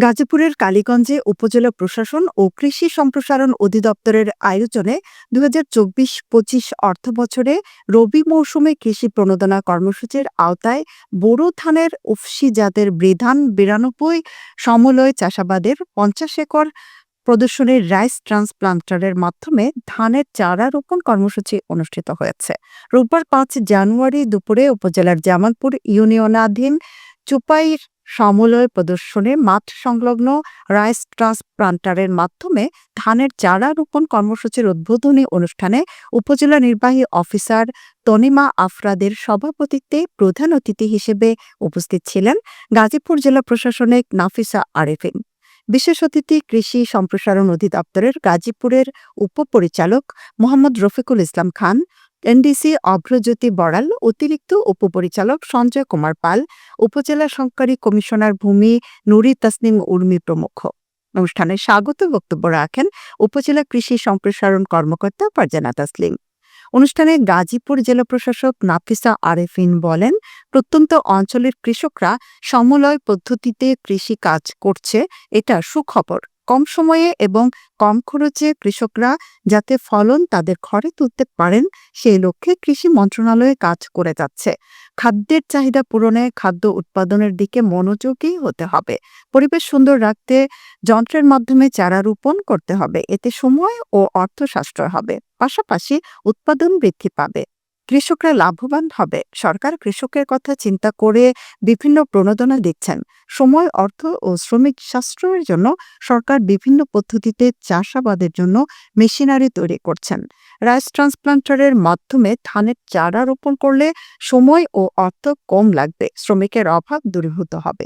গাজীপুরের কালীগঞ্জে উপজেলা প্রশাসন ও কৃষি সম্প্রসারণ অধিদপ্তরের আয়োজনে ২০২৪-২৫ অর্থবছরে রবি মৌসুমে কৃষি প্রণোদনা কর্মসূচির আওতায় বোরো ধানের উফশী জাতের বৃধান ৯২ সমলয় চাষাবাদের ৫০ একর প্রদর্শনীর রাইস ট্রান্সপ্লান্টারের মাধ্যমে ধানের চারা রোপণ কর্মসূচি অনুষ্ঠিত হয়েছে। রোববার ৫ জানুয়ারি দুপুরে উপজেলার জামালপুর ইউনিয়নাধীন চুপাইর সমলয় প্রদর্শনে মাঠ সংলগ্ন রাইস ট্রান্সপ্লান্টারের মাধ্যমে ধানের চারা রোপণ কর্মসূচির উদ্বোধনী অনুষ্ঠানে উপজেলা নির্বাহী অফিসার তনিমা আফরাদের সভাপতিত্বে প্রধান অতিথি হিসেবে উপস্থিত ছিলেন গাজীপুর জেলা প্রশাসনিক নাফিসা আরেফিন। বিশেষ অতিথি কৃষি সম্প্রসারণ অধিদপ্তরের গাজীপুরের উপপরিচালক মোহাম্মদ রফিকুল ইসলাম খান, এনডিসি অভ্রজ্যোতি বড়াল, অতিরিক্ত উপপরিচালক সঞ্জয় কুমার পাল, উপজেলা সহকারী কমিশনার ভূমি নুরি তাসনিম উর্মি প্রমুখ। অনুষ্ঠানে স্বাগত বক্তব্য রাখেন উপজেলা কৃষি সম্প্রসারণ কর্মকর্তা ফারজানা তাসলিম। অনুষ্ঠানে গাজীপুর জেলা প্রশাসক নাফিসা আরেফিন বলেন, প্রত্যন্ত অঞ্চলের কৃষকরা সমলয় পদ্ধতিতে কৃষি কাজ করছে, এটা সুখবর। কম সময়ে এবং কম খরচে কৃষকরা যাতে ফলন তাদের ঘরে তুলতে পারেন সেই লক্ষ্যে কৃষি মন্ত্রণালয়ে কাজ করে যাচ্ছে। খাদ্যের চাহিদা পূরণে খাদ্য উৎপাদনের দিকে মনোযোগী হতে হবে। পরিবেশ সুন্দর রাখতে যন্ত্রের মাধ্যমে চারা রোপণ করতে হবে, এতে সময় ও অর্থ সাশ্রয় হবে, পাশাপাশি উৎপাদন বৃদ্ধি পাবে, কৃষকরা লাভবান হবে। সরকার কৃষকের কথা চিন্তা করে বিভিন্ন প্রণোদনা দিচ্ছেন। সময়, অর্থ ও শ্রমিক সাশ্রয়ের জন্য সরকার বিভিন্ন পদ্ধতিতে চাষাবাদের জন্য মেশিনারি তৈরি করছেন। রাইস ট্রান্সপ্লান্টারের মাধ্যমে ধানের চারা রোপণ করলে সময় ও অর্থ কম লাগবে, শ্রমিকের অভাব দূরীভূত হবে।